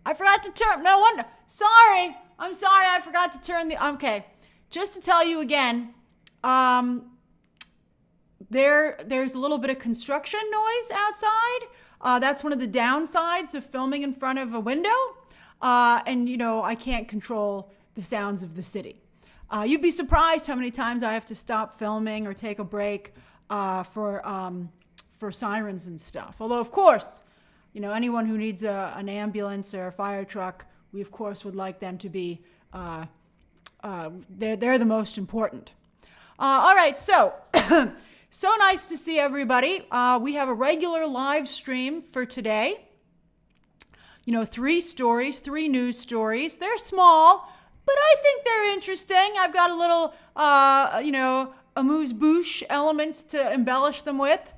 I forgot to turn, no wonder. Sorry, I'm sorry, I forgot to turn okay. Just to tell you again, there's a little bit of construction noise outside. That's one of the downsides of filming in front of a window. And, I can't control the sounds of the city. You'd be surprised how many times I have to stop filming or take a break for sirens and stuff. Although, of course, anyone who needs an ambulance or a fire truck, we, of course, would like them to be, they're the most important. All right, so... So nice to see everybody. We have a regular live stream for today. 3 stories, 3 news stories. They're small, but I think they're interesting. I've got a little, amuse-bouche elements to embellish them with.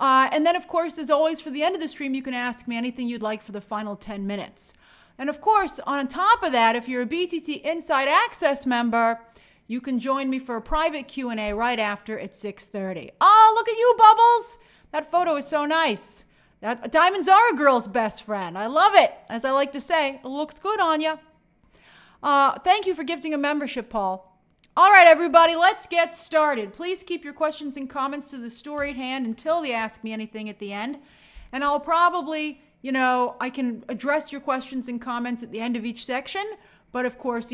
And then, of course, as always, for the end of the stream, you can ask me anything you'd like for the final 10 minutes. And, of course, on top of that, if you're a BTT Inside Access member, you can join me for a private Q&A right after at 6:30. Oh, look at you, Bubbles. That photo is so nice. Diamonds are a girl's best friend. I love it. As I like to say, it looks good on you. Thank you for gifting a membership, Paul. All right, everybody, let's get started. Please keep your questions and comments to the story at hand until they ask me anything at the end. And I'll probably, I can address your questions and comments at the end of each section. But of course,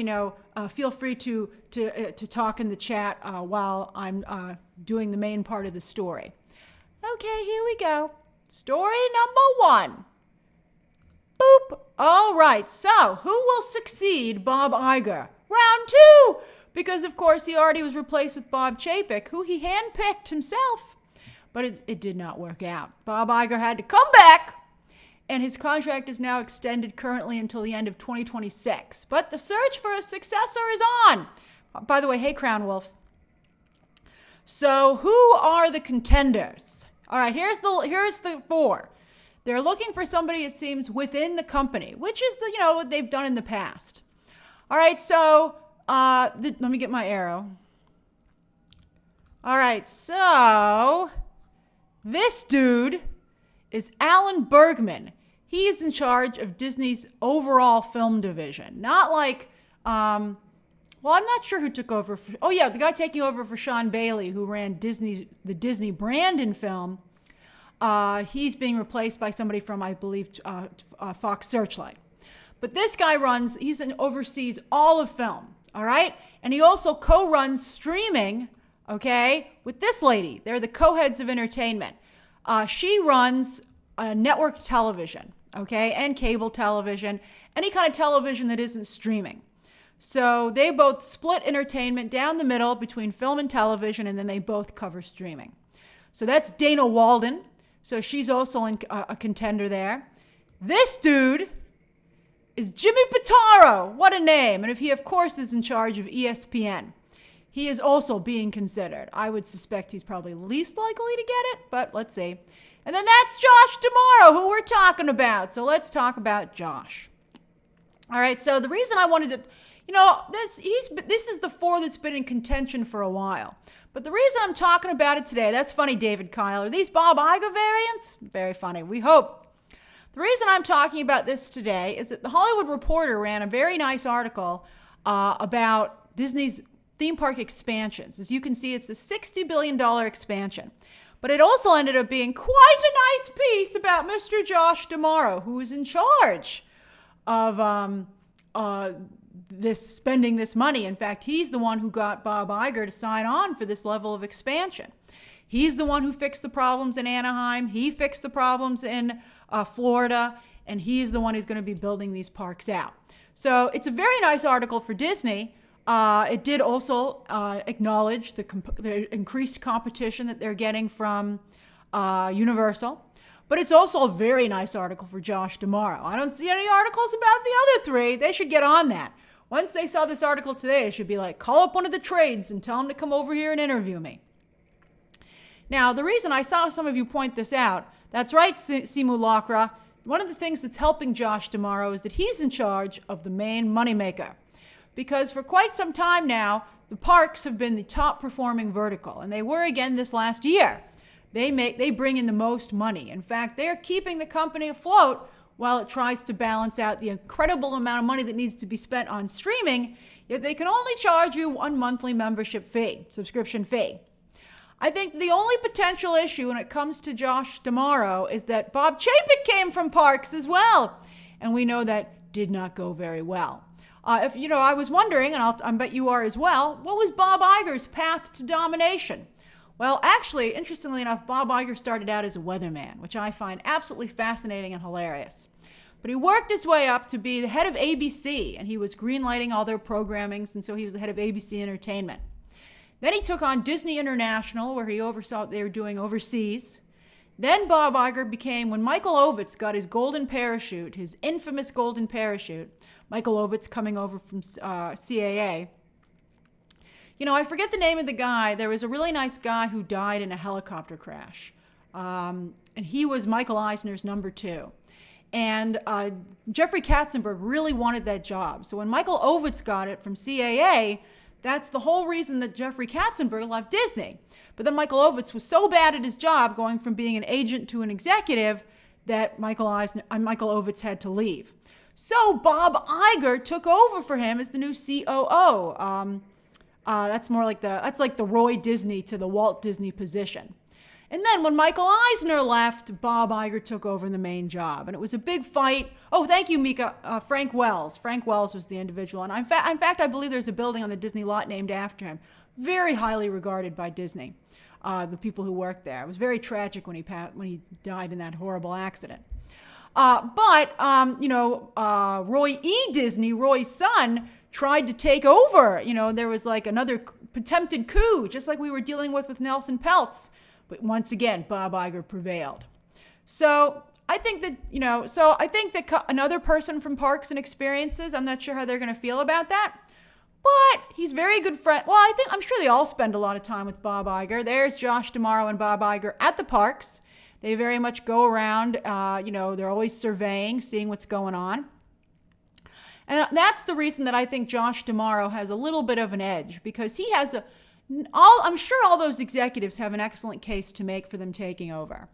feel free to talk in the chat while I'm doing the main part of the story. Okay, here we go. Story number 1. Boop. All right, so who will succeed Bob Iger? Round 2. Because, of course, he already was replaced with Bob Chapek, who he handpicked himself. But it did not work out. Bob Iger had to come back. And his contract is now extended currently until the end of 2026. But the search for a successor is on. By the way, hey, Crown Wolf. So who are the contenders? All right, here's the 4. They're looking for somebody, it seems, within the company, which is what they've done in the past. All right, so let me get my arrow. All right, so this dude is Alan Bergman. He is in charge of Disney's overall film division. Not like, I'm not sure who took over. The guy taking over for Sean Bailey, who ran the Disney brand in film. He's being replaced by somebody from, I believe, Fox Searchlight. But this guy oversees all of film, all right? And he also co-runs streaming, okay, with this lady. They're the co-heads of entertainment. She runs network television, okay, and cable television, any kind of television that isn't streaming. So they both split entertainment down the middle between film and television, and then they both cover streaming. So that's Dana Walden. So she's also a contender there. This dude is Jimmy Pitaro. What a name. And he, of course, is in charge of ESPN. He is also being considered. I would suspect he's probably least likely to get it, but let's see. And then that's Josh D'Amaro, who we're talking about. So let's talk about Josh. All right, so the reason I wanted to, this is the 4 that's been in contention for a while. But the reason I'm talking about it today, that's funny, David Kyle. Are these Bob Iger variants? Very funny, we hope. The reason I'm talking about this today is that the Hollywood Reporter ran a very nice article about Disney's theme park expansions. As you can see, it's a $60 billion expansion. But it also ended up being quite a nice piece about Mr. Josh D'Amaro, who is in charge of spending this money. In fact, he's the one who got Bob Iger to sign on for this level of expansion. He's the one who fixed the problems in Anaheim. He fixed the problems in Florida, and he's the one who's going to be building these parks out. So it's a very nice article for Disney. It did also acknowledge the increased competition that they're getting from Universal. But it's also a very nice article for Josh D'Amaro. I don't see any articles about the other 3. They should get on that. Once they saw this article today, it should be like, call up one of the trades and tell them to come over here and interview me. Now, the reason I saw some of you point this out, that's right, Simulacra, one of the things that's helping Josh D'Amaro is that he's in charge of the main moneymaker. Because for quite some time now, the parks have been the top performing vertical, and they were again this last year. They bring in the most money. In fact, they're keeping the company afloat while it tries to balance out the incredible amount of money that needs to be spent on streaming, yet they can only charge you one monthly subscription fee. I think the only potential issue when it comes to Josh D'Amaro is that Bob Chapek came from Parks as well. And we know that did not go very well. I was wondering, and I bet you are as well, what was Bob Iger's path to domination? Well, actually, interestingly enough, Bob Iger started out as a weatherman, which I find absolutely fascinating and hilarious. But he worked his way up to be the head of ABC, and he was greenlighting all their programmings, and so he was the head of ABC Entertainment. Then he took on Disney International, where he oversaw what they were doing overseas. Then Bob Iger became, when Michael Ovitz got his golden parachute, his infamous golden parachute, Michael Ovitz coming over from CAA. I forget the name of the guy. There was a really nice guy who died in a helicopter crash. And he was Michael Eisner's number 2. And Jeffrey Katzenberg really wanted that job. So when Michael Ovitz got it from CAA, that's the whole reason that Jeffrey Katzenberg left Disney. But then Michael Ovitz was so bad at his job, going from being an agent to an executive, that Michael Ovitz had to leave. So Bob Iger took over for him as the new COO. That's like the Roy Disney to the Walt Disney position. And then when Michael Eisner left, Bob Iger took over the main job. And it was a big fight. Oh, thank you, Mika. Frank Wells. Frank Wells was the individual. And in fact, I believe there's a building on the Disney lot named after him. Very highly regarded by Disney, the people who worked there. It was very tragic when he died in that horrible accident. Roy E. Disney, Roy's son, tried to take over. There was like another attempted coup, just like we were dealing with Nelson Peltz. But once again, Bob Iger prevailed. So I think that, another person from Parks and Experiences, I'm not sure how they're going to feel about that. But he's very good friend. Well, I'm sure they all spend a lot of time with Bob Iger. There's Josh D'Amaro and Bob Iger at the parks. They very much go around, they're always surveying, seeing what's going on. And that's the reason that I think Josh D'Amaro has a little bit of an edge, because he has I'm sure all those executives have an excellent case to make for them taking over.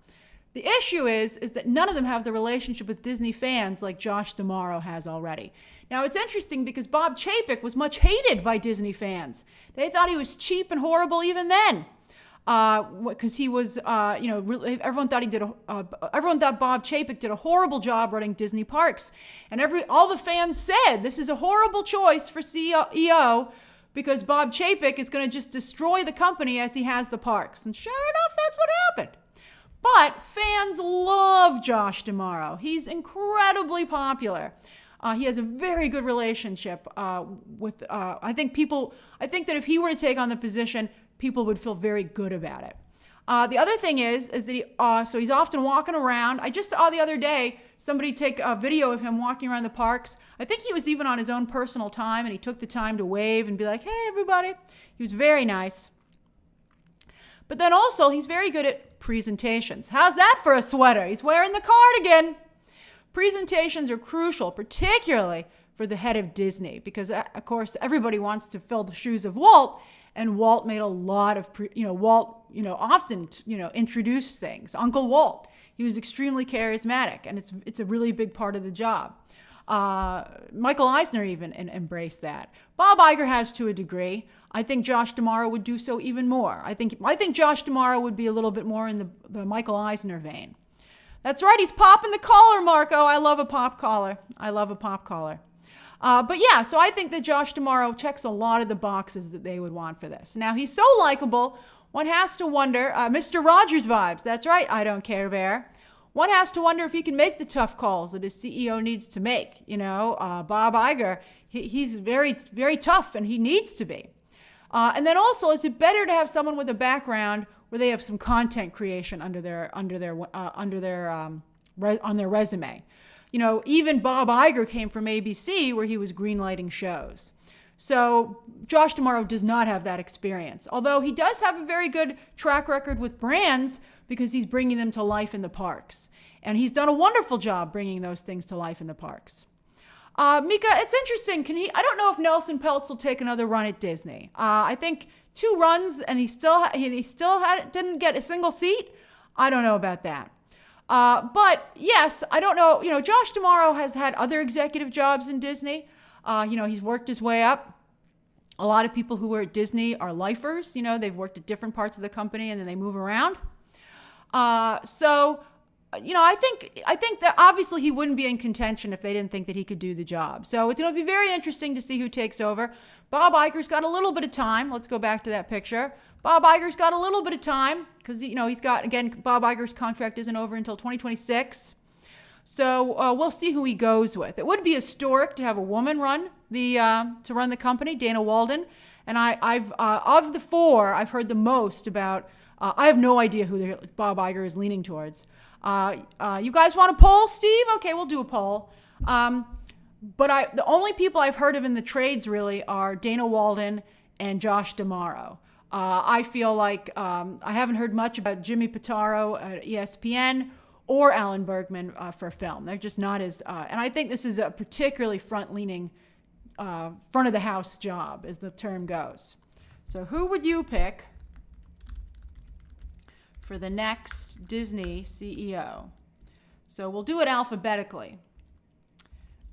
The issue is that none of them have the relationship with Disney fans like Josh D'Amaro has already. Now, it's interesting because Bob Chapek was much hated by Disney fans. They thought he was cheap and horrible even then. Because he was, everyone thought Bob Chapek did a horrible job running Disney parks. And all the fans said, this is a horrible choice for CEO because Bob Chapek is going to just destroy the company as he has the parks. And sure enough, that's what happened. But fans love Josh D'Amaro. He's incredibly popular. He has a very good relationship with, I think that if he were to take on the position, people would feel very good about it. The other thing is that so he's often walking around. I just saw the other day somebody take a video of him walking around the parks. I think he was even on his own personal time, and he took the time to wave and be like, hey, everybody. He was very nice. But then also, he's very good at presentations. How's that for a sweater? He's wearing the cardigan. Presentations are crucial, particularly for the head of Disney, because, of course, everybody wants to fill the shoes of Walt, and Walt made a lot of, often, introduced things. Uncle Walt, he was extremely charismatic, and it's a really big part of the job. Michael Eisner even embraced that. Bob Iger has to a degree. I think Josh D'Amaro would do so even more. I think Josh D'Amaro would be a little bit more in the Michael Eisner vein. That's right, he's popping the collar, Marco. I love a pop collar. But yeah, so I think that Josh D'Amaro checks a lot of the boxes that they would want for this. Now, he's so likable, one has to wonder, Mr. Rogers vibes, that's right, I don't care, Bear. One has to wonder if he can make the tough calls that his CEO needs to make. Bob Iger, he's very, very tough, and he needs to be. And then also, is it better to have someone with a background where they have some content creation on their resume? Even Bob Iger came from ABC, where he was greenlighting shows. So Josh D'Amaro does not have that experience, although he does have a very good track record with brands because he's bringing them to life in the parks. And he's done a wonderful job bringing those things to life in the parks. Mika, it's interesting. I don't know if Nelson Peltz will take another run at Disney. I think 2 runs and he still didn't get a single seat. I don't know about that. But yes, I don't know. Josh D'Amaro has had other executive jobs in Disney. He's worked his way up. A lot of people who were at Disney are lifers. They've worked at different parts of the company and then they move around. I think that obviously he wouldn't be in contention if they didn't think that he could do the job. So it's going to be very interesting to see who takes over. Bob Iger's got a little bit of time. Let's go back to that picture. Bob Iger's got a little bit of time because, he's got, again, Bob Iger's contract isn't over until 2026. So we'll see who he goes with. It would be historic to have a woman run the company, Dana Walden. And I've of the four, I've heard the most about. I have no idea who Bob Iger is leaning towards. You guys want a poll, Steve? Okay, we'll do a poll. But the only people I've heard of in the trades really are Dana Walden and Josh D'Amaro. I feel like I haven't heard much about Jimmy Pitaro at ESPN or Alan Bergman for film. They're just not as, and I think this is a particularly front-leaning, front of the house job, as the term goes. So who would you pick for the next Disney CEO? So we'll do it alphabetically.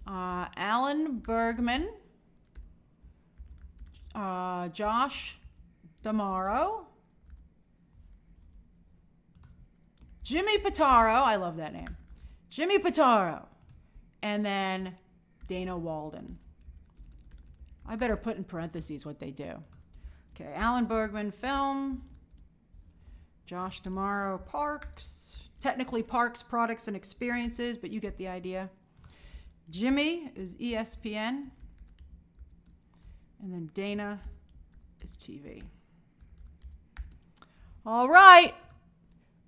Alan Bergman, Josh D'Amaro, Jimmy Pitaro, I love that name, Jimmy Pitaro, and then Dana Walden. I better put in parentheses what they do. Okay, Alan Bergman, film, Josh D'Amaro, parks, technically parks, products, and experiences, but you get the idea. Jimmy is ESPN, and then Dana is TV. All right,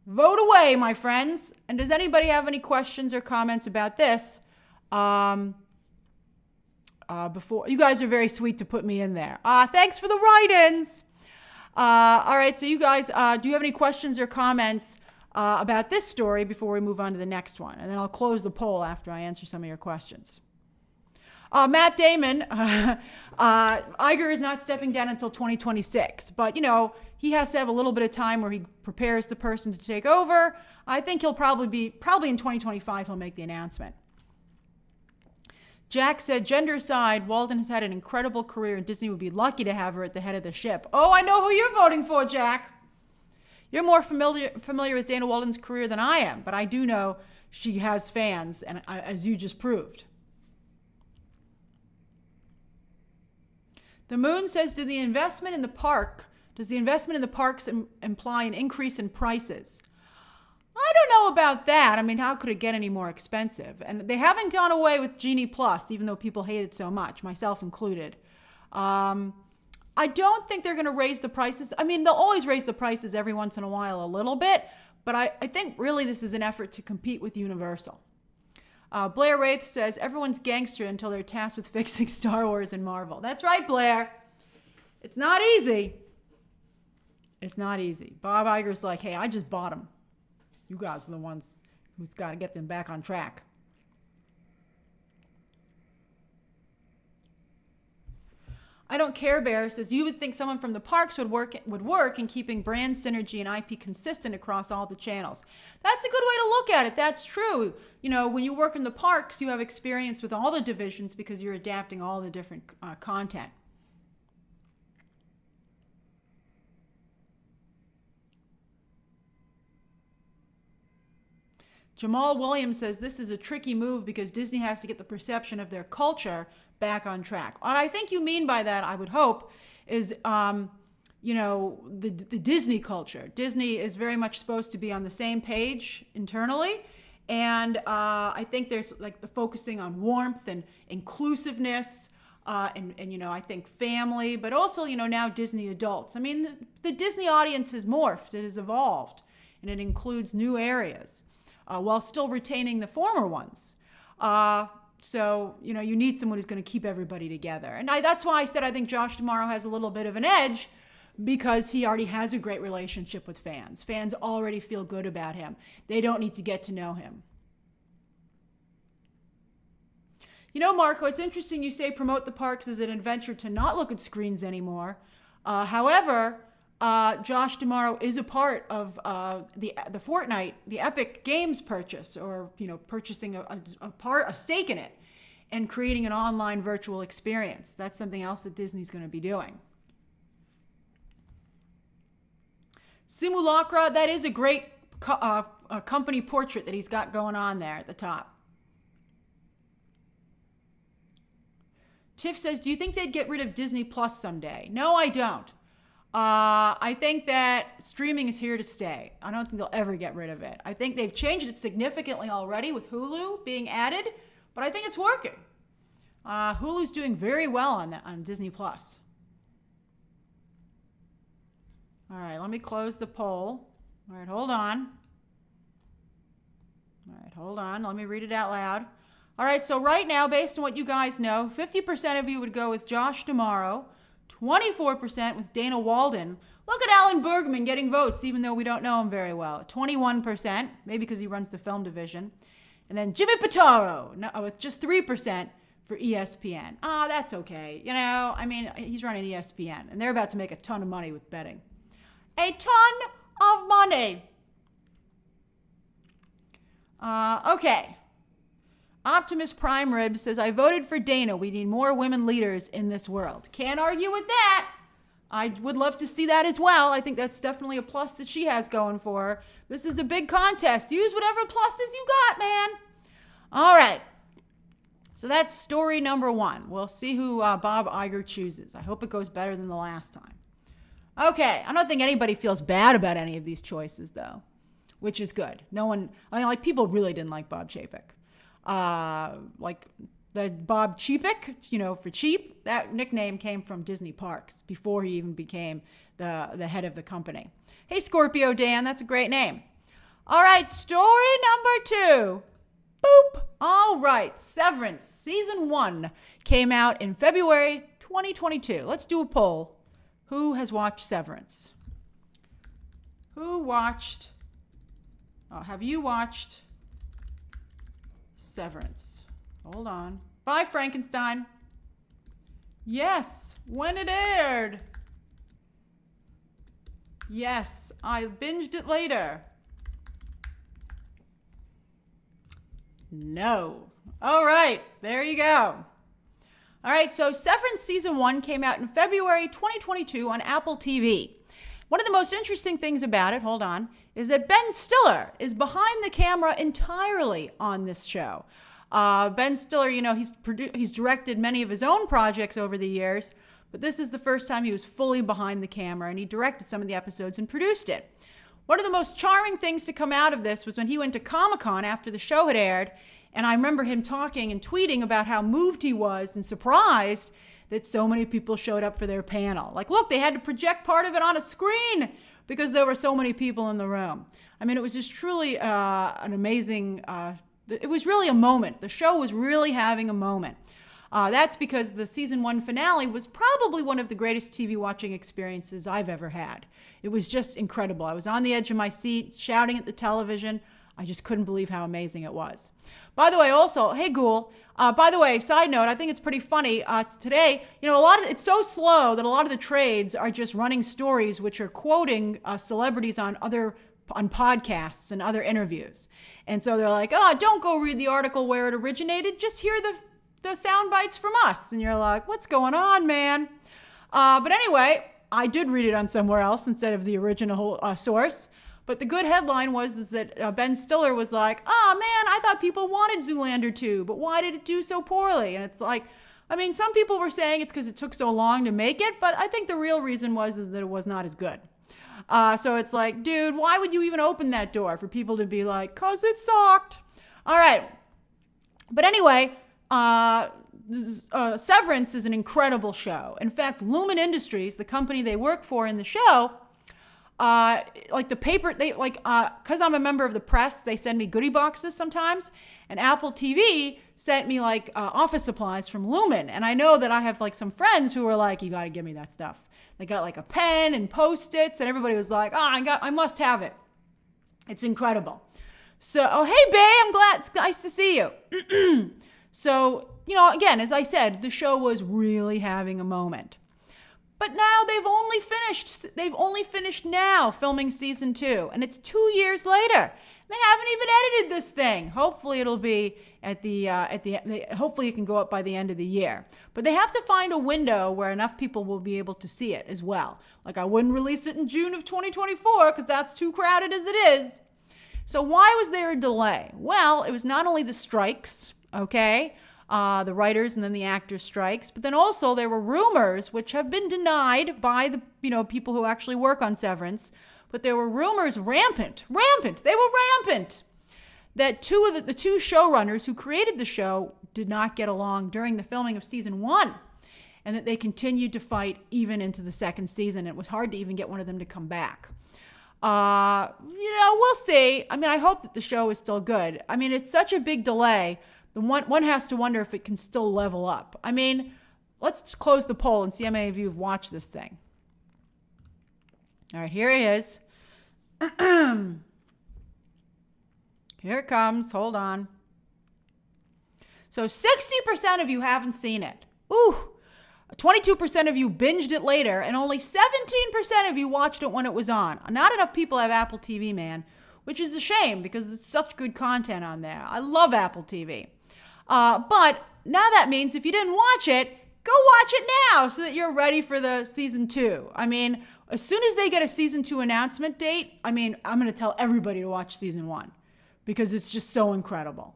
vote away, my friends. And does anybody have any questions or comments about this? Before you guys are very sweet to put me in there. Thanks for the write-ins. All right, so you guys, do you have any questions or comments about this story before we move on to the next one? And then I'll close the poll after I answer some of your questions. Matt Damon, Iger is not stepping down until 2026, but he has to have a little bit of time where he prepares the person to take over. I think he'll probably in 2025 he'll make the announcement. Jack said, gender aside, Walden has had an incredible career and Disney would be lucky to have her at the head of the ship. Oh, I know who you're voting for, Jack. You're more familiar with Dana Walden's career than I am, but I do know she has fans, and as you just proved. The Moon says, does the investment in the parks imply an increase in prices? I don't know about that. I mean, how could it get any more expensive? And they haven't gone away with Genie Plus, even though people hate it so much, myself included. I don't think they're going to raise the prices. I mean, they'll always raise the prices every once in a while a little bit, but I think really this is an effort to compete with Universal. Blair Wraith says, everyone's gangster until they're tasked with fixing Star Wars and Marvel. That's right, Blair. It's not easy. It's not easy. Bob Iger's like, hey, I just bought them. You guys are the ones who's got to get them back on track. I don't care, Bear says, you would think someone from the parks would work in keeping brand synergy and IP consistent across all the channels. That's a good way to look at it. That's true. When you work in the parks, you have experience with all the divisions because you're adapting all the different content. Jamal Williams says this is a tricky move because Disney has to get the perception of their culture back on track. What I think you mean by that, I would hope, is the Disney culture. Disney is very much supposed to be on the same page internally, and I think there's like the focusing on warmth and inclusiveness, and I think family, but also now Disney adults. I mean, the Disney audience has morphed, it has evolved, and it includes new areas. While still retaining the former ones. So, you need someone who's going to keep everybody together. And that's why I said I think Josh D'Amaro has a little bit of an edge because he already has a great relationship with fans. Fans already feel good about him. They don't need to get to know him. Marco, it's interesting you say promote the parks as an adventure to not look at screens anymore. However, Josh D'Amaro is a part of the Fortnite, the Epic Games purchase, or purchasing a stake in it, and creating an online virtual experience. That's something else that Disney's going to be doing. Simulacra, that is a great company portrait that he's got going on there at the top. Tiff says, do you think they'd get rid of Disney Plus someday? No, I don't. I think that streaming is here to stay. I don't think they'll ever get rid of it. I think they've changed it significantly already with Hulu being added, but I think it's working. Hulu's doing very well on Disney Plus. All right, let me close the poll. All right, hold on. Let me read it out loud. All right, so right now, based on what you guys know, 50% of you would go with Josh D'Amaro, 24% with Dana Walden. Look at Alan Bergman getting votes, even though we don't know him very well. 21%, maybe because he runs the film division. And then Jimmy Pitaro with just 3% for ESPN. That's okay. He's running ESPN, and they're about to make a ton of money with betting. A ton of money. Okay. Optimus Prime Rib says, I voted for Dana. We need more women leaders in this world. Can't argue with that. I would love to see that as well. I think that's definitely a plus that she has going for her. This is a big contest. Use whatever pluses you got, man. All right. So that's story number 1. We'll see who Bob Iger chooses. I hope it goes better than the last time. Okay. I don't think anybody feels bad about any of these choices, though, which is good. People really didn't like Bob Chapek. Like the Bob Chapek, for cheap, that nickname came from Disney Parks before he even became the head of the company. Hey, Scorpio Dan, that's a great name. All right, story number 2. Boop. All right, Severance season 1 came out in February 2022. Let's do a poll. Who has watched Severance? Have you watched Severance? Hold on. Bye, Frankenstein. Yes, when it aired. Yes, I binged it later. No. All right, there you go. All right, so Severance Season 1 came out in February 2022 on Apple TV. One of the most interesting things about it, is that Ben Stiller is behind the camera entirely on this show. Ben Stiller, he's directed many of his own projects over the years, but this is the first time he was fully behind the camera, and he directed some of the episodes and produced it. One of the most charming things to come out of this was when he went to Comic-Con after the show had aired, and I remember him talking and tweeting about how moved he was and surprised that so many people showed up for their panel. Like, look, they had to project part of it on a screen because there were so many people in the room. It was just truly an amazing, it was really a moment. The show was really having a moment. That's because the season 1 finale was probably one of the greatest TV watching experiences I've ever had. It was just incredible. I was on the edge of my seat, shouting at the television. I just couldn't believe how amazing it was. By the way, also, hey, Ghoul, by the way, side note, I think it's pretty funny. Today, it's so slow that a lot of the trades are just running stories which are quoting celebrities on podcasts and other interviews. And so they're like, don't go read the article where it originated. Just hear the sound bites from us. And you're like, what's going on, man? But anyway, I did read it on somewhere else instead of the original source. But the good headline was that Ben Stiller was like, man, I thought people wanted Zoolander 2, but why did it do so poorly? And it's like, some people were saying it's because it took so long to make it, but I think the real reason was that it was not as good. So it's like, dude, why would you even open that door for people to be like, 'cause it sucked? All right. But anyway, Severance is an incredible show. In fact, Lumen Industries, the company they work for in the show, because I'm a member of the press, they send me goodie boxes sometimes, and Apple TV sent me office supplies from Lumen. And I know that I have some friends who were like, you got to give me that stuff. They got a pen and Post-its, and everybody was like, I must have it. It's incredible. So, hey, Bay, I'm glad, it's nice to see you. So, again, as I said, the show was really having a moment. But now they've only finished now filming season 2, and it's 2 years later. They haven't even edited this thing. Hopefully it'll be hopefully it can go up by the end of the year. But they have to find a window where enough people will be able to see it as well. Like, I wouldn't release it in June of 2024 because that's too crowded as it is. So why was there a delay? Well, it was not only the strikes, okay, the writers and then the actors' strikes, but then also there were rumors, which have been denied by the people who actually work on Severance, but there were rumors rampant, they were rampant, that the two showrunners who created the show did not get along during the filming of season 1, and that they continued to fight even into the second season. It was hard to even get one of them to come back. We'll see. I mean, I hope that the show is still good. I mean, it's such a big delay. One has to wonder if it can still level up. I mean, let's just close the poll and see how many of you have watched this thing. All right, here it is. Here it comes. Hold on. So 60% of you haven't seen it. Ooh. 22% of you binged it later, and only 17% of you watched it when it was on. Not enough people have Apple TV, man, which is a shame because it's such good content on there. I love Apple TV. But now that means if you didn't watch it, go watch it now so that you're ready for the season 2. I mean, as soon as they get a season 2 announcement date, I'm going to tell everybody to watch season 1 because it's just so incredible.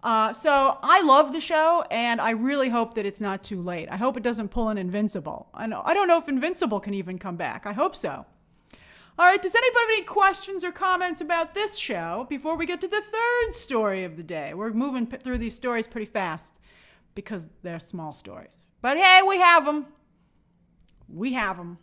So I love the show, and I really hope that it's not too late. I hope it doesn't pull an Invincible. I don't know if Invincible can even come back. I hope so. All right, does anybody have any questions or comments about this show before we get to the third story of the day? We're moving through these stories pretty fast because they're small stories. But hey, we have them. We have them.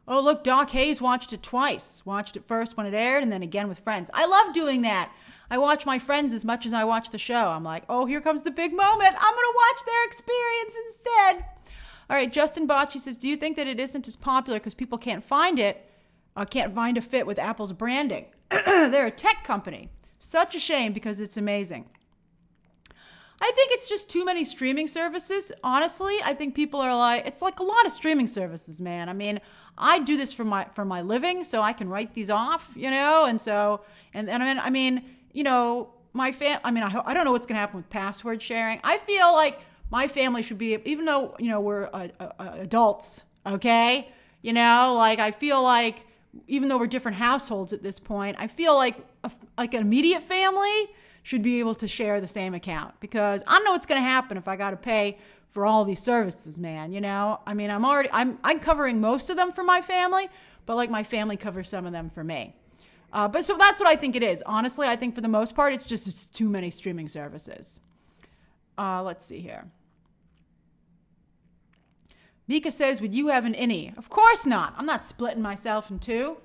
Oh, look, Doc Hayes watched it twice. Watched it first when it aired and then again with friends. I love doing that. I watch my friends as much as I watch the show. I'm like, oh, here comes the big moment. I'm going to watch their experience instead. All right, Justin Bocci says, do you think that it isn't as popular because people can't find a fit with Apple's branding? They're a tech company. Such a shame because it's amazing. I think it's just too many streaming services. Honestly, I think people are like, it's like a lot of streaming services, man. I mean, I do this for my living, so I can write these off, and so, and I mean, I don't know what's going to happen with password sharing. I feel like my family should be, even though, we're adults, okay? I feel like, even though we're different households at this point, I feel like an immediate family should be able to share the same account because I don't know what's going to happen if I got to pay for all these services, man. I mean, I'm covering most of them for my family, but like my family covers some of them for me. But so that's what I think it is. Honestly, I think for the most part, it's too many streaming services. Let's see here. Mika says, would you have an innie? Of course not. I'm not splitting myself in two,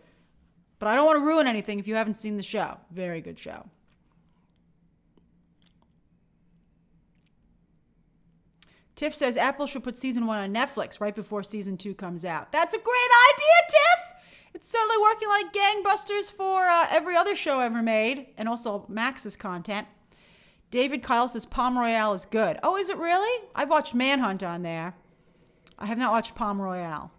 but I don't want to ruin anything if you haven't seen the show. Very good show. Tiff says Apple should put season 1 on Netflix right before season 2 comes out. That's a great idea, Tiff! It's certainly working like gangbusters for every other show ever made, and also Max's content. David Kyle says Palm Royale is good. Oh, is it really? I've watched Manhunt on there. I have not watched Palm Royale.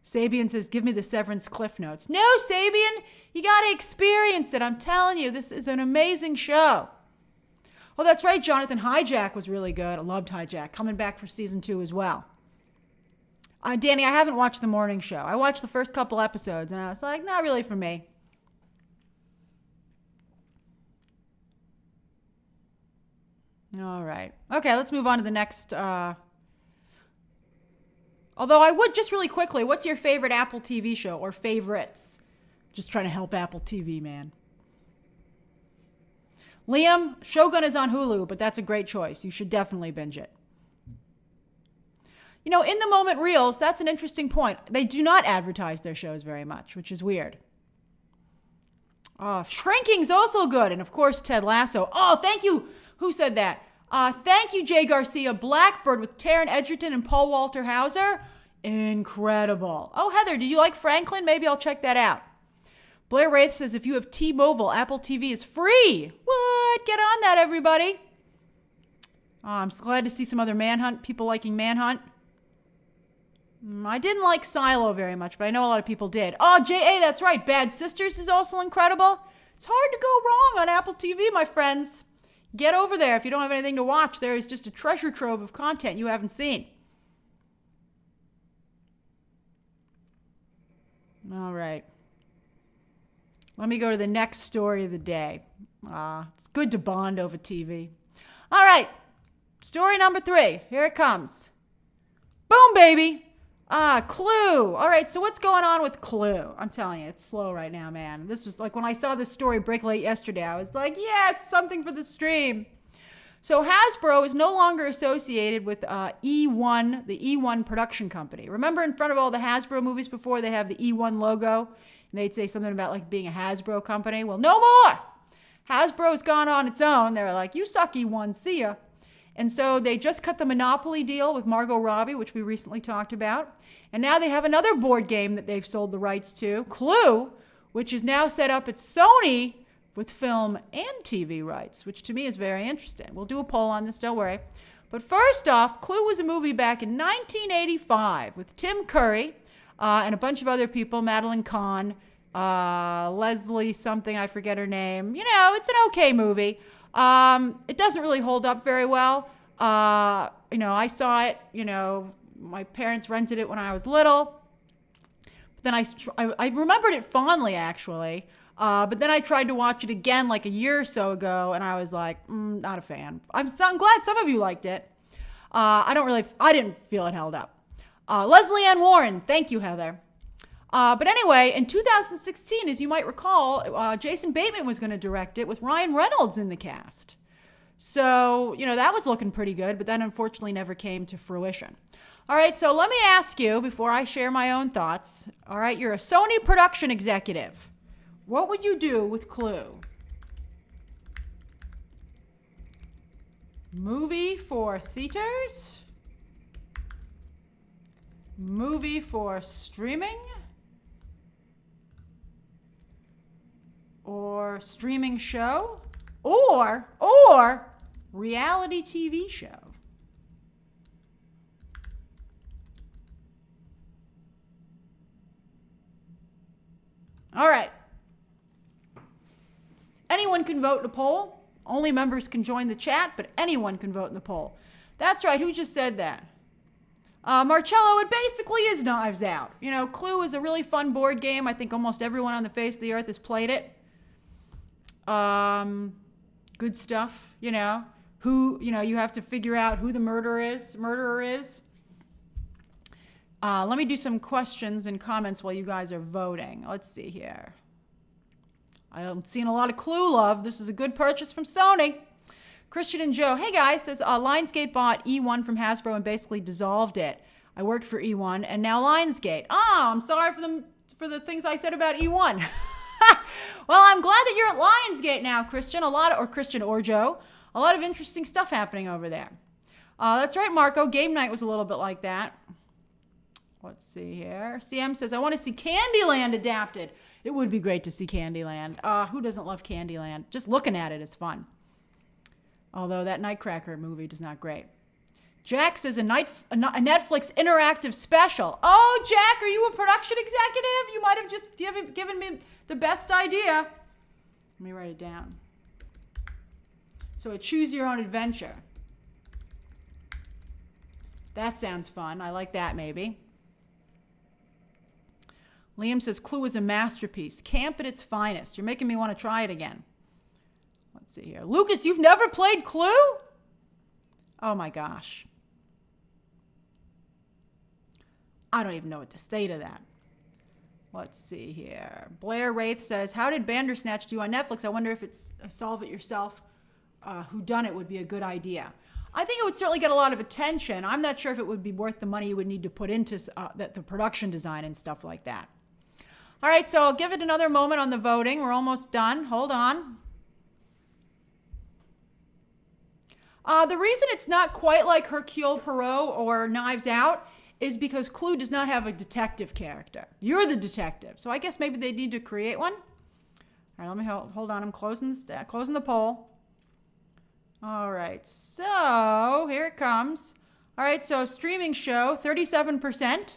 Sabian says, give me the Severance Cliff Notes. No, Sabian, you got to experience it. I'm telling you, this is an amazing show. Oh, that's right, Jonathan. Hijack was really good. I loved Hijack. Coming back for season 2 as well. Danny, I haven't watched the morning show. I watched the first couple episodes, and I was like, not really for me. All right. Okay, let's move on to the next. Although I would just really quickly, what's your favorite Apple TV show or favorites? Just trying to help Apple TV, man. Liam, Shogun is on Hulu, but that's a great choice. You should definitely binge it. In the moment reels, that's an interesting point. They do not advertise their shows very much, which is weird. Shrinking's also good. And of course, Ted Lasso. Oh, thank you. Who said that? Thank you, Jay Garcia. Blackbird with Taron Egerton and Paul Walter Hauser. Incredible. Oh, Heather, do you like Franklin? Maybe I'll check that out. Blair Wraith says, if you have T-Mobile, Apple TV is free. What? Get on that, everybody. I'm glad to see some other Manhunt, people liking Manhunt. I didn't like Silo very much, but I know a lot of people did. Oh, J.A., that's right. Bad Sisters is also incredible. It's hard to go wrong on Apple TV, my friends. Get over there. If you don't have anything to watch, there is just a treasure trove of content you haven't seen. All right. Let me go to the next story of the day. It's good to bond over TV. All right. Story number 3. Here it comes. Boom, baby. Clue. All right, so what's going on with Clue? I'm telling you, it's slow right now, man. This was like when I saw this story break late yesterday, I was like, yes, something for the stream. So Hasbro is no longer associated with E1, the E1 production company. Remember in front of all the Hasbro movies before, they have the E1 logo, and they'd say something about like being a Hasbro company. Well, no more. Hasbro's gone on its own. They're like, you suck, E1, see ya. And so they just cut the Monopoly deal with Margot Robbie, which we recently talked about. And now they have another board game that they've sold the rights to, Clue, which is now set up at Sony with film and TV rights, which to me is very interesting. We'll do a poll on this, don't worry. But first off, Clue was a movie back in 1985 with Tim Curry and a bunch of other people, Madeline Kahn, Leslie something, I forget her name. You know, it's an okay movie. It doesn't really hold up very well. I saw it, my parents rented it when I was little. But then I remembered it fondly, actually. But then I tried to watch it again like a year or so ago, and I was like, not a fan. I'm glad some of you liked it. I didn't feel it held up. Leslie Ann Warren, thank you, Heather. But anyway, in 2016, as you might recall, Jason Bateman was going to direct it with Ryan Reynolds in the cast. So, that was looking pretty good, but that unfortunately never came to fruition. All right, so let me ask you, before I share my own thoughts, all right, you're a Sony production executive. What would you do with Clue? Movie for theaters? Movie for streaming? Or streaming show? Or reality TV show? All right. Anyone can vote in a poll. Only members can join the chat, but anyone can vote in the poll. That's right. Who just said that? Marcello, it basically is Knives Out. Clue is a really fun board game. I think almost everyone on the face of the earth has played it. Good stuff, who, you have to figure out who the murderer is. Let me do some questions and comments while you guys are voting. Let's see here. I'm seeing a lot of Clue love. This was a good purchase from Sony. Christian and Joe, hey guys, says Lionsgate bought E1 from Hasbro and basically dissolved it. I worked for E1 and now Lionsgate. Oh, I'm sorry for the things I said about E1. Well, I'm glad that you're at Lionsgate now, Christian. Christian or Joe. A lot of interesting stuff happening over there. That's right, Marco. Game night was a little bit like that. Let's see here. CM says, I want to see Candyland adapted. It would be great to see Candyland. Who doesn't love Candyland? Just looking at it is fun. Although that Nightcracker movie is not great. Jack says a Netflix interactive special. Oh, Jack, are you a production executive? You might have just given me the best idea. Let me write it down. So a choose your own adventure. That sounds fun. I like that maybe. Liam says Clue is a masterpiece. Camp at its finest. You're making me want to try it again. Let's see here. Lucas, you've never played Clue? Oh my gosh. I don't even know what to say to that. Let's see here. Blair Wraith says, how did Bandersnatch do on Netflix? I wonder if it's Solve It Yourself. Who done it would be a good idea. I think it would certainly get a lot of attention. I'm not sure if it would be worth the money you would need to put into the production design and stuff like that. All right, so I'll give it another moment on the voting. We're almost done. Hold on. The reason it's not quite like Hercule Poirot or Knives Out is because Clue does not have a detective character. You're the detective. So I guess maybe they need to create one. All right, let me hold on. I'm closing the poll. All right, so here it comes. All right, so streaming show, 37%.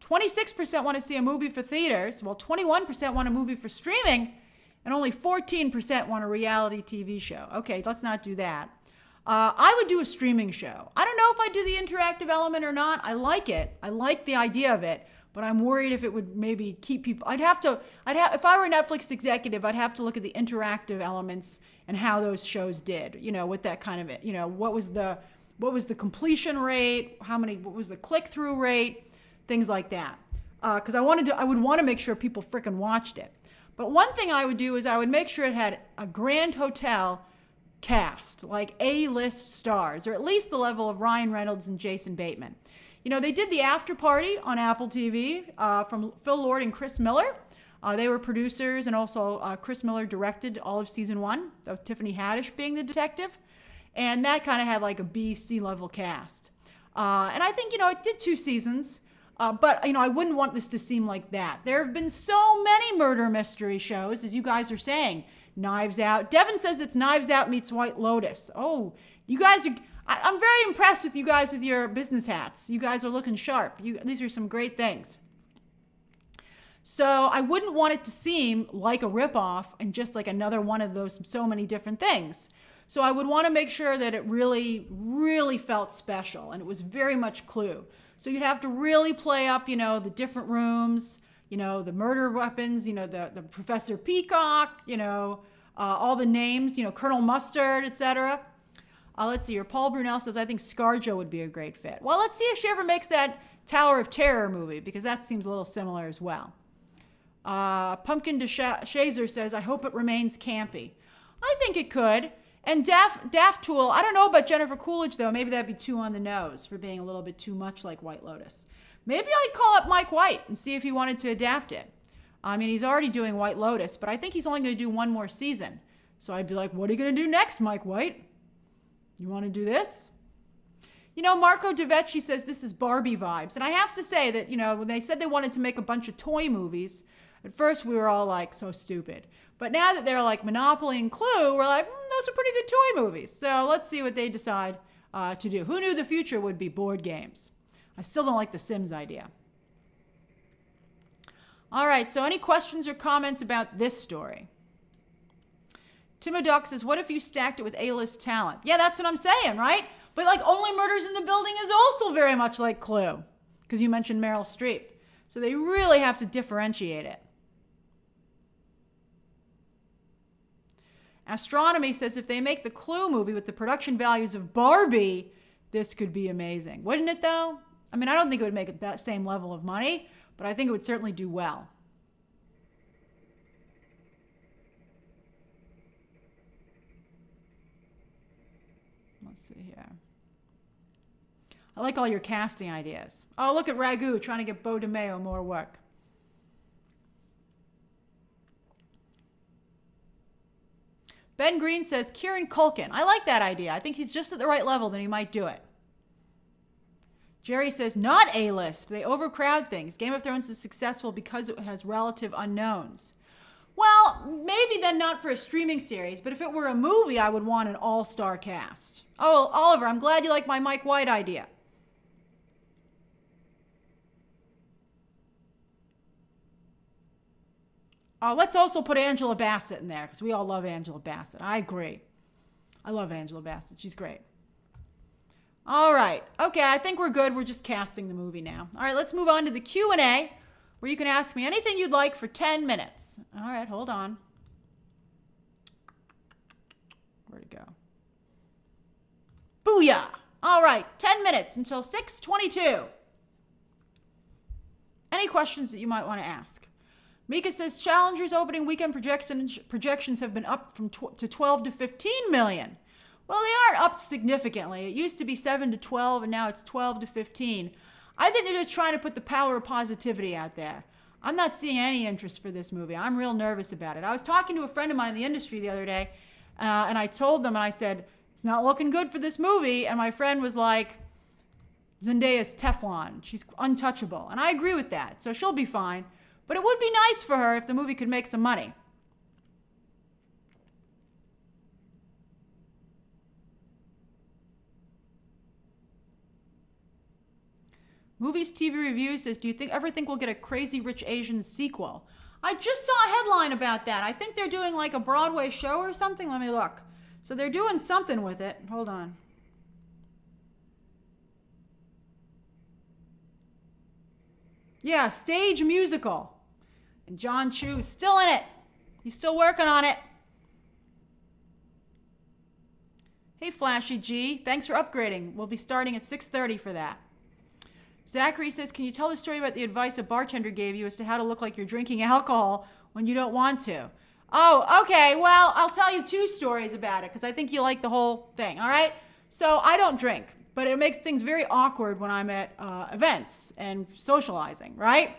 26% want to see a movie for theaters. Well, 21% want a movie for streaming, and only 14% want a reality TV show. Okay, let's not do that. I would do a streaming show. I don't know if I do the interactive element or not. I like it. I like the idea of it, but I'm worried if it would maybe keep people. If I were a Netflix executive, I'd have to look at the interactive elements and how those shows did. You know, with that kind of it. You know, what was the completion rate? What was the click through rate? Things like that. Because I would want to make sure people frickin' watched it. But one thing I would do is I would make sure it had a Grand Hotel cast, like A-list stars, or at least the level of Ryan Reynolds and Jason Bateman. You know, they did the after party on Apple TV from Phil Lord and Chris Miller. They were producers, and also Chris Miller directed all of season 1. That was Tiffany Haddish being the detective. And that kind of had like a B-C level cast. And I think, you know, it did 2 seasons. But, you know, I wouldn't want this to seem like that. There have been so many murder mystery shows, as you guys are saying. Knives Out. Devin says it's Knives Out meets White Lotus. Oh, you guys are... I'm very impressed with you guys with your business hats. You guys are looking sharp. These are some great things. So I wouldn't want it to seem like a ripoff and just like another one of those so many different things. So I would want to make sure that it really, really felt special, and it was very much Clue. So you'd have to really play up, you know, the different rooms, you know, the murder weapons, you know, the Professor Peacock, you know, all the names, you know, Colonel Mustard, etc. Let's see here. Paul Brunel says, I think ScarJo would be a great fit. Well, let's see if she ever makes that Tower of Terror movie, because that seems a little similar as well. Pumpkin de Shazer says, I hope it remains campy. I think it could. And Daft Tool, I don't know about Jennifer Coolidge, though. Maybe that'd be too on the nose for being a little bit too much like White Lotus. Maybe I'd call up Mike White and see if he wanted to adapt it. I mean, he's already doing White Lotus, but I think he's only going to do 1 more season. So I'd be like, what are you going to do next, Mike White? You want to do this? You know, Marco DeVecchi says this is Barbie vibes. And I have to say that, you know, when they said they wanted to make a bunch of toy movies, at first we were all like, so stupid. But now that they're like Monopoly and Clue, we're like, those are pretty good toy movies. So let's see what they decide to do. Who knew the future would be board games? I still don't like the Sims idea. All right, so any questions or comments about this story? Timodoc says, what if you stacked it with A-list talent? Yeah, that's what I'm saying, right? But like Only Murders in the Building is also very much like Clue, because you mentioned Meryl Streep. So they really have to differentiate it. Astronomy says if they make the Clue movie with the production values of Barbie, this could be amazing. Wouldn't it, though? I mean, I don't think it would make it that same level of money, but I think it would certainly do well. Let's see here. I like all your casting ideas. Oh, look at Ragu trying to get Beau DeMayo more work. Ben Green says, Kieran Culkin. I like that idea. I think he's just at the right level, then he might do it. Jerry says, not A-list. They overcrowd things. Game of Thrones is successful because it has relative unknowns. Well, maybe then not for a streaming series, but if it were a movie, I would want an all-star cast. Oh, Oliver, I'm glad you like my Mike White idea. Let's also put Angela Bassett in there, because we all love Angela Bassett. I agree. I love Angela Bassett. She's great. All right. Okay, I think we're good. We're just casting the movie now. All right, let's move on to the Q&A, where you can ask me anything you'd like for 10 minutes. All right, hold on. Where'd it go? Booyah! All right, 10 minutes until 6:22. Any questions that you might want to ask? Mika says, Challengers opening weekend projections have been up to 12 to 15 million. Well, they aren't up significantly. It used to be 7 to 12, and now it's 12 to 15. I think they're just trying to put the power of positivity out there. I'm not seeing any interest for this movie. I'm real nervous about it. I was talking to a friend of mine in the industry the other day, and I told them, and I said, it's not looking good for this movie. And my friend was like, Zendaya's Teflon. She's untouchable. And I agree with that. So she'll be fine. But it would be nice for her if the movie could make some money. Movies TV Review says, do you ever think we'll get a Crazy Rich Asians sequel? I just saw a headline about that. I think they're doing like a Broadway show or something. Let me look. So they're doing something with it. Hold on. Yeah, stage musical. And John Chu is still in it. He's still working on it. Hey, Flashy G. Thanks for upgrading. We'll be starting at 6:30 for that. Zachary says, can you tell the story about the advice a bartender gave you as to how to look like you're drinking alcohol when you don't want to? Oh, okay. Well, I'll tell you 2 stories about it because I think you like the whole thing, all right? So I don't drink, but it makes things very awkward when I'm at events and socializing, right?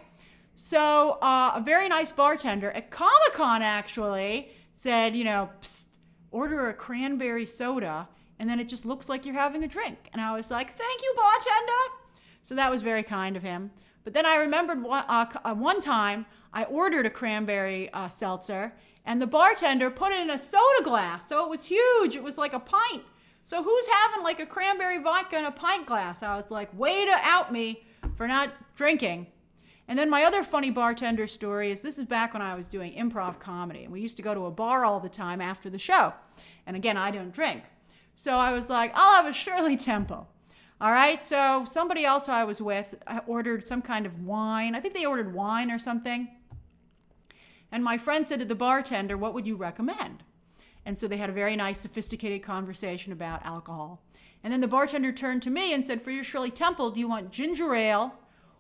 So a very nice bartender at Comic-Con actually said, psst, order a cranberry soda and then it just looks like you're having a drink. And I was like, thank you, bartender. So that was very kind of him. But then I remembered one time I ordered a cranberry seltzer and the bartender put it in a soda glass. So it was huge. It was like a pint. So who's having like a cranberry vodka in a pint glass? I was like, way to out me for not drinking. And then my other funny bartender story is this is back when I was doing improv comedy. And we used to go to a bar all the time after the show. And again, I don't drink. So I was like, I'll have a Shirley Temple. All right, so somebody else I was with ordered some kind of wine. I think they ordered wine or something. And my friend said to the bartender, what would you recommend? And so they had a very nice, sophisticated conversation about alcohol. And then the bartender turned to me and said, for your Shirley Temple, do you want ginger ale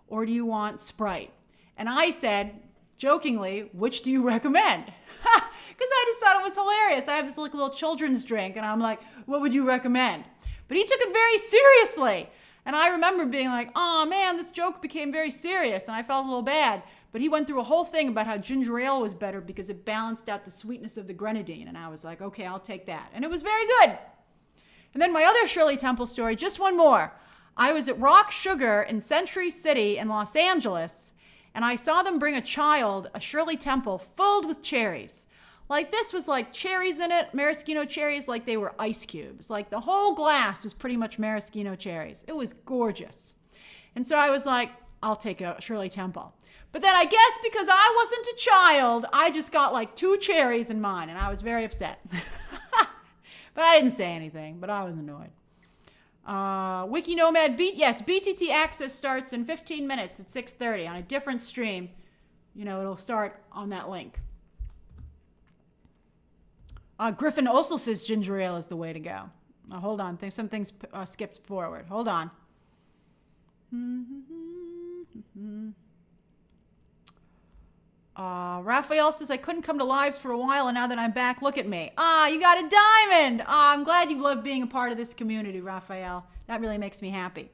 or do you want Sprite? And I said, jokingly, which do you recommend? Because I just thought it was hilarious. I have this like little children's drink, and I'm like, what would you recommend? But he took it very seriously. And I remember being like, oh man, this joke became very serious, and I felt a little bad. But he went through a whole thing about how ginger ale was better because it balanced out the sweetness of the grenadine. And I was like, okay, I'll take that. And it was very good. And then my other Shirley Temple story, just one more. I was at Rock Sugar in Century City in Los Angeles, and I saw them bring a child, a Shirley Temple, filled with cherries. Like this was like cherries in it, maraschino cherries, like they were ice cubes. Like the whole glass was pretty much maraschino cherries. It was gorgeous. And so I was like, I'll take a Shirley Temple. But then I guess because I wasn't a child, I just got like 2 cherries in mine, and I was very upset. But I didn't say anything, but I was annoyed. Wiki Nomad yes, BTT Access starts in 15 minutes at 6:30 on a different stream. It'll start on that link. Griffin also says ginger ale is the way to go. Hold on, some things skipped forward. Hold on. Raphael says, I couldn't come to lives for a while, and now that I'm back, look at me. You got a diamond. I'm glad you love being a part of this community, Raphael. That really makes me happy.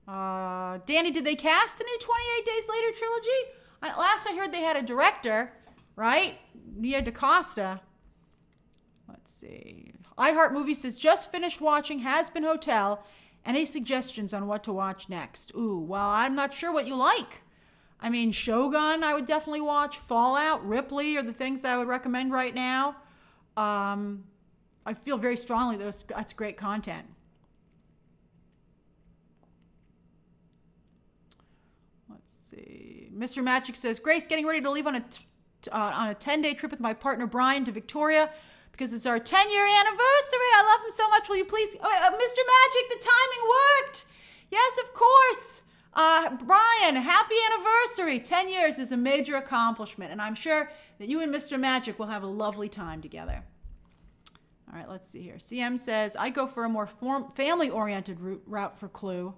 Danny, did they cast the new 28 Days Later trilogy? Last I heard they had a director, right? Nia DaCosta. Let's see. iHeart Movie says, just finished watching Has Been Hotel. Any suggestions on what to watch next? Ooh, well, I'm not sure what you like. I mean, Shogun, I would definitely watch. Fallout, Ripley are the things that I would recommend right now. I feel very strongly that's great content. Let's see. Mr. Magic says, Grace, getting ready to leave on a 10-day trip with my partner Brian to Victoria because it's our 10-year anniversary. I love him so much. Will you please, Mr. Magic, the timing worked. Yes, of course. Brian, happy anniversary. 10 years is a major accomplishment, and I'm sure that you and Mr. Magic will have a lovely time together. All right, let's see here. CM says, I go for a more family-oriented route for Clue.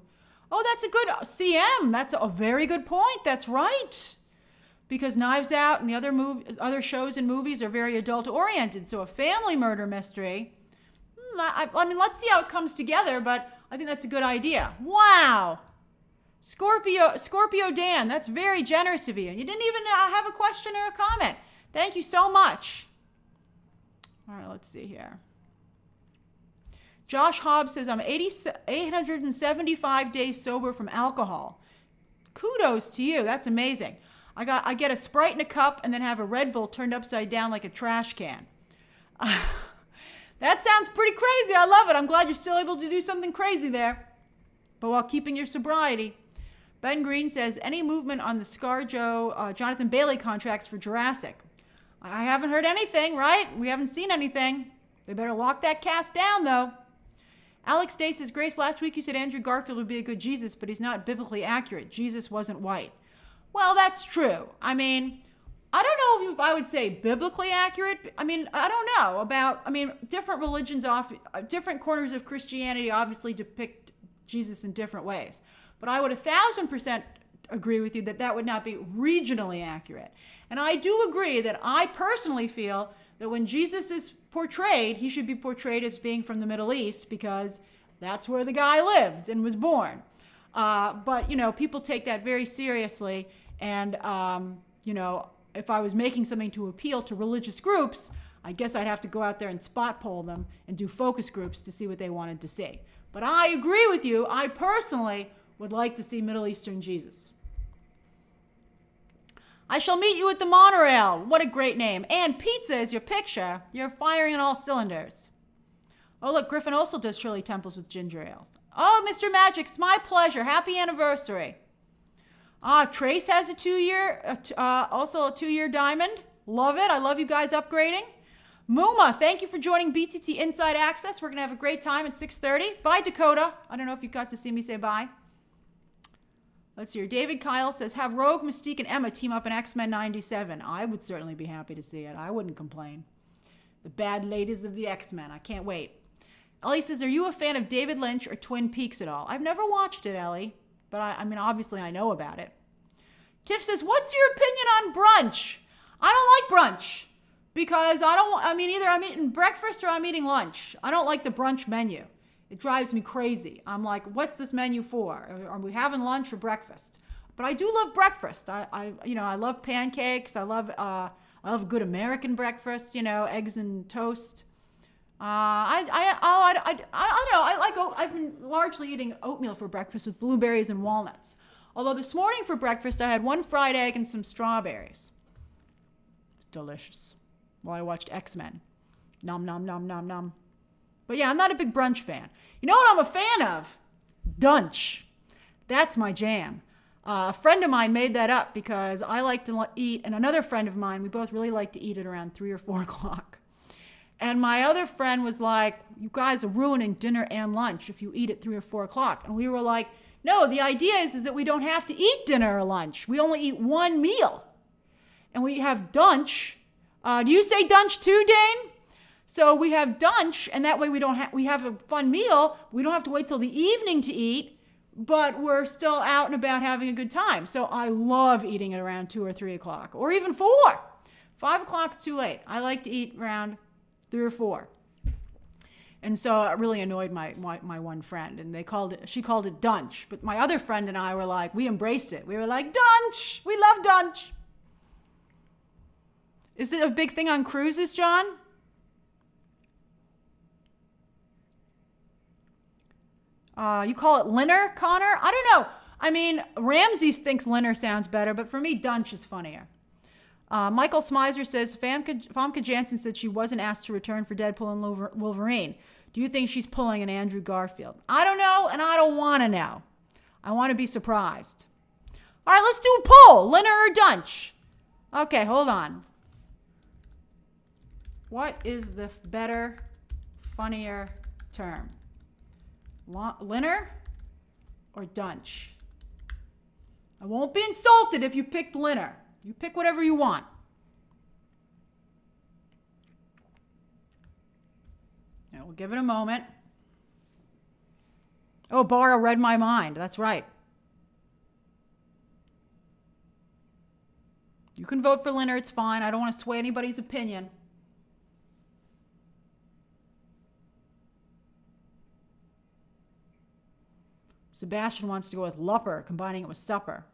Oh, that's a good, CM, that's a very good point. That's right. Because Knives Out and the other shows and movies are very adult-oriented, so a family murder mystery, I mean, let's see how it comes together, but I think that's a good idea. Wow. Scorpio Dan, that's very generous of you. You didn't even have a question or a comment. Thank you so much. All right, let's see here. Josh Hobbs says, I'm 875 days sober from alcohol. Kudos to you. That's amazing. I get a Sprite in a cup and then have a Red Bull turned upside down like a trash can. That sounds pretty crazy. I love it. I'm glad you're still able to do something crazy there. but while keeping your sobriety. Ben Green says, any movement on the ScarJo Jonathan Bailey contracts for Jurassic? I haven't heard anything, right? We haven't seen anything. They better lock that cast down, though. Alex Day says, Grace, last week you said Andrew Garfield would be a good Jesus, but he's not biblically accurate. Jesus wasn't white. Well, that's true. I mean, I don't know if I would say biblically accurate. I mean, I don't know about, different religions, different corners of Christianity obviously depict Jesus in different ways. But I would 1,000% agree with you that that would not be regionally accurate. And I do agree that I personally feel that when Jesus is portrayed, he should be portrayed as being from the Middle East because that's where the guy lived and was born. But, people take that very seriously. And, if I was making something to appeal to religious groups, I guess I'd have to go out there and spot poll them and do focus groups to see what they wanted to see. But I agree with you. I personally would like to see Middle Eastern Jesus. I shall meet you at the monorail. What a great name. And pizza is your picture. You're firing on all cylinders. Oh, look, Griffin also does Shirley Temples with ginger ales. Oh, Mr. Magic, it's my pleasure. Happy anniversary. Trace has a 2-year, also a 2-year diamond. Love it. I love you guys upgrading. Muma, thank you for joining BTT Inside Access. We're going to have a great time at 6:30. Bye, Dakota. I don't know if you got to see me say bye. Let's see here. David Kyle says, have Rogue, Mystique, and Emma team up in X-Men 97. I would certainly be happy to see it. I wouldn't complain. The bad ladies of the X-Men. I can't wait. Ellie says, are you a fan of David Lynch or Twin Peaks at all? I've never watched it, Ellie. But obviously I know about it. Tiff says, what's your opinion on brunch? I don't like brunch because either I'm eating breakfast or I'm eating lunch. I don't like the brunch menu. It drives me crazy. I'm like, what's this menu for? Are we having lunch or breakfast? But I do love breakfast. I love pancakes. I love good American breakfast. Eggs and toast. I don't know. I've been largely eating oatmeal for breakfast with blueberries and walnuts. Although this morning for breakfast I had 1 fried egg and some strawberries. It's delicious. While I watched X-Men. Nom nom nom nom nom. But yeah, I'm not a big brunch fan. You know what I'm a fan of? Dunch. That's my jam. A friend of mine made that up because I like to eat, and another friend of mine, we both really like to eat at around 3 or 4 o'clock. And my other friend was like, you guys are ruining dinner and lunch if you eat at 3 or 4 o'clock. And we were like, no, the idea is that we don't have to eat dinner or lunch. We only eat one meal. And we have dunch. Do you say dunch too, Dane? So we have dunch, and that way we have a fun meal. We don't have to wait till the evening to eat, but we're still out and about having a good time. So I love eating at around 2 or 3 o'clock, or even 4. 5 o'clock's too late. I like to eat around 3 or 4. And so it really annoyed my one friend, and she called it dunch. But my other friend and I were like, we embraced it. We were like, dunch! We love dunch! Is it a big thing on cruises, John? You call it Linner, Connor? I don't know. Ramsey thinks Linner sounds better, but for me, dunch is funnier. Michael Smizer says, Famke Janssen said she wasn't asked to return for Deadpool and Wolverine. Do you think she's pulling an Andrew Garfield? I don't know, and I don't want to know. I want to be surprised. All right, let's do a poll. Linner or Dunch? Okay, hold on. What is the better, funnier term? Linner or Dunch? I won't be insulted if you picked Linner. You pick whatever you want. Now we'll give it a moment. Oh, Bara read my mind. That's right. You can vote for Linner. It's fine. I don't want to sway anybody's opinion. Sebastian wants to go with Lupper, combining it with Supper.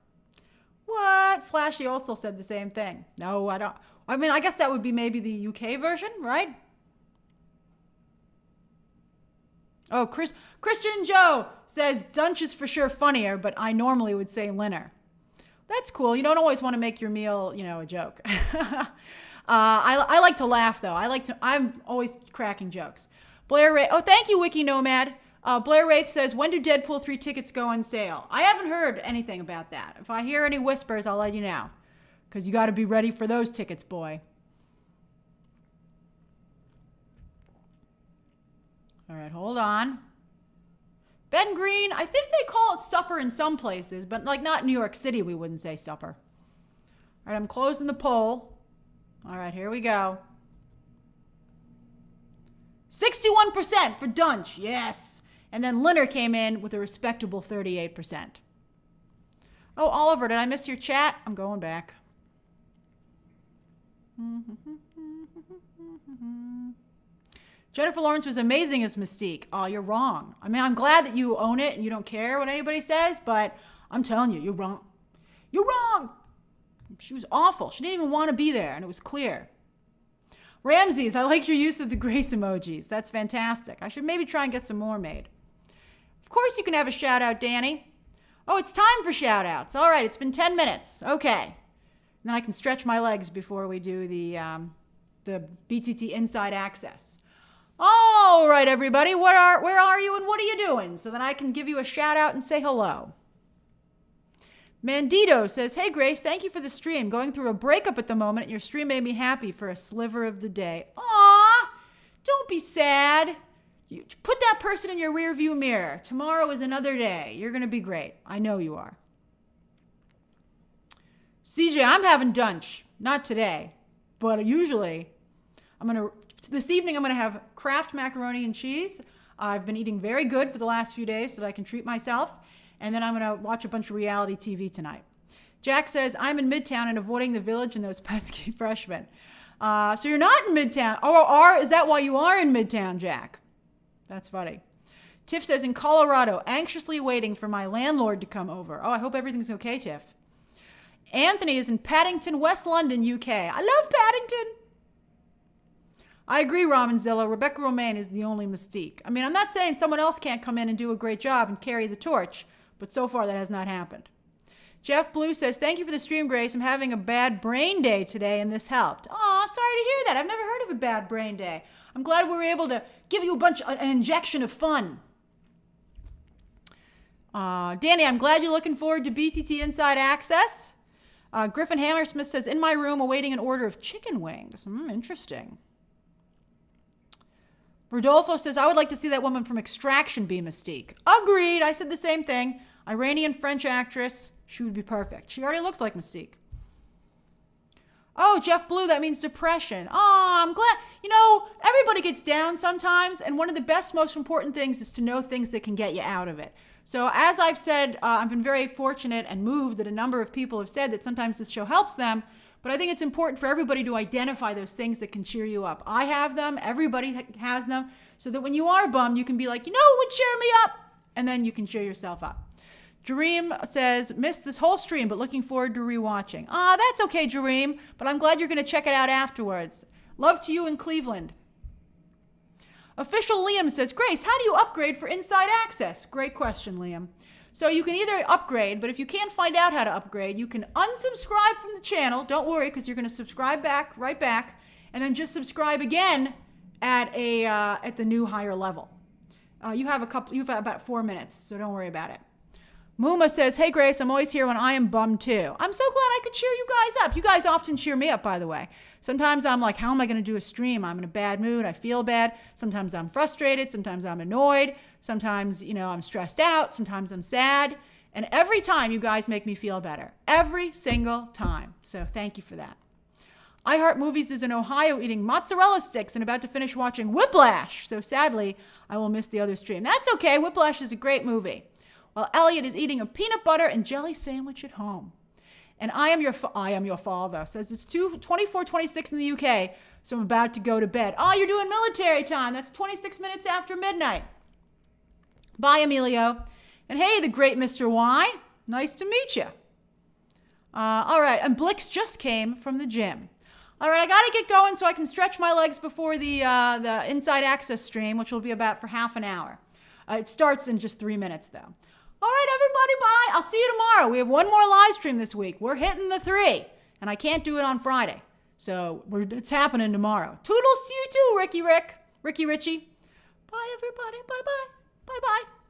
What? Flashy also said the same thing. No, I don't. I guess that would be maybe the UK version, right? Oh, Christian Joe says Dunch is for sure funnier, but I normally would say Linner. That's cool. You don't always want to make your meal, a joke. I like to laugh though. I'm always cracking jokes. Blair Ray. Oh, thank you, Wiki Nomad. Blair Wraith says, when do Deadpool 3 tickets go on sale? I haven't heard anything about that. If I hear any whispers, I'll let you know. Because you got to be ready for those tickets, boy. All right, hold on. Ben Green, I think they call it supper in some places, but like not New York City, we wouldn't say supper. All right, I'm closing the poll. All right, here we go. 61% for Dunch, yes. And then Linner came in with a respectable 38%. Oh, Oliver, did I miss your chat? I'm going back. Jennifer Lawrence was amazing as Mystique. Oh, you're wrong. I mean, I'm glad that you own it and you don't care what anybody says, but I'm telling you, you're wrong. You're wrong. She was awful. She didn't even want to be there, and it was clear. Ramses, I like your use of the grace emojis. That's fantastic. I should maybe try and get some more made. Of course you can have a shout out, Danny. Oh, it's time for shout outs. All right, it's been 10 minutes. Okay. And then I can stretch my legs before we do the BTT Inside Access. All right, everybody, where are you and what are you doing? So that I can give you a shout out and say hello. Mandito says, hey, Grace, thank you for the stream. Going through a breakup at the moment, and your stream made me happy for a sliver of the day. Aw, don't be sad. You put that person in your rearview mirror. Tomorrow is another day. You're going to be great. I know you are. CJ, I'm having dunch. Not today, but usually this evening I'm going to have Kraft macaroni and cheese. I've been eating very good for the last few days so that I can treat myself. And then I'm going to watch a bunch of reality TV tonight. Jack says, I'm in Midtown and avoiding the Village and those pesky freshmen. So you're not in Midtown. Is that why you are in Midtown, Jack? That's funny. Tiff says, in Colorado, anxiously waiting for my landlord to come over. Oh, I hope everything's okay, Tiff. Anthony is in Paddington, West London, UK. I love Paddington. I agree, Ramonzilla. Rebecca Romaine is the only Mystique. I mean, I'm not saying someone else can't come in and do a great job and carry the torch, but so far that has not happened. Jeff Blue says, thank you for the stream, Grace. I'm having a bad brain day today, and this helped. Oh, sorry to hear that. I've never heard of a bad brain day. I'm glad we were able to give you an injection of fun. Danny, I'm glad you're looking forward to BTT Inside Access. Griffin Hammersmith says, in my room awaiting an order of chicken wings. Interesting. Rodolfo says, I would like to see that woman from Extraction be Mystique. Agreed. I said the same thing. Iranian French actress. She would be perfect. She already looks like Mystique. Oh, Jeff Blue, that means depression. Oh, I'm glad. You know, everybody gets down sometimes, and one of the best, most important things is to know things that can get you out of it. So as I've said, I've been very fortunate and moved that a number of people have said that sometimes this show helps them, but I think it's important for everybody to identify those things that can cheer you up. I have them, everybody has them, so that when you are bummed, you can be like, you know what would cheer me up? And then you can cheer yourself up. Jareem says, missed this whole stream, but looking forward to rewatching. That's okay, Jareem, but I'm glad you're going to check it out afterwards. Love to you in Cleveland. Official Liam says, Grace, how do you upgrade for Inside Access? Great question, Liam. So you can either upgrade, but if you can't find out how to upgrade, you can unsubscribe from the channel. Don't worry, because you're going to subscribe right back, and then just subscribe again at the new higher level. You've about 4 minutes, so don't worry about it. Muma says, hey, Grace, I'm always here when I am bummed, too. I'm so glad I could cheer you guys up. You guys often cheer me up, by the way. Sometimes I'm like, how am I going to do a stream? I'm in a bad mood. I feel bad. Sometimes I'm frustrated. Sometimes I'm annoyed. Sometimes, I'm stressed out. Sometimes I'm sad. And every time you guys make me feel better. Every single time. So thank you for that. I Heart Movies is in Ohio eating mozzarella sticks and about to finish watching Whiplash. So sadly, I will miss the other stream. That's okay. Whiplash is a great movie. While Elliot is eating a peanut butter and jelly sandwich at home. And I am your father. Says it's 24:26 in the UK, so I'm about to go to bed. Oh, you're doing military time. That's 26 minutes after midnight. Bye, Emilio. And hey, the great Mr. Y. Nice to meet you. All right, and Blix just came from the gym. All right, I got to get going so I can stretch my legs before the Inside Access stream, which will be about for half an hour. It starts in just 3 minutes, though. All right, everybody, bye. I'll see you tomorrow. We have one more live stream this week. We're hitting the 3, and I can't do it on Friday. So it's happening tomorrow. Toodles to you too, Ricky Richie. Bye, everybody. Bye-bye. Bye-bye.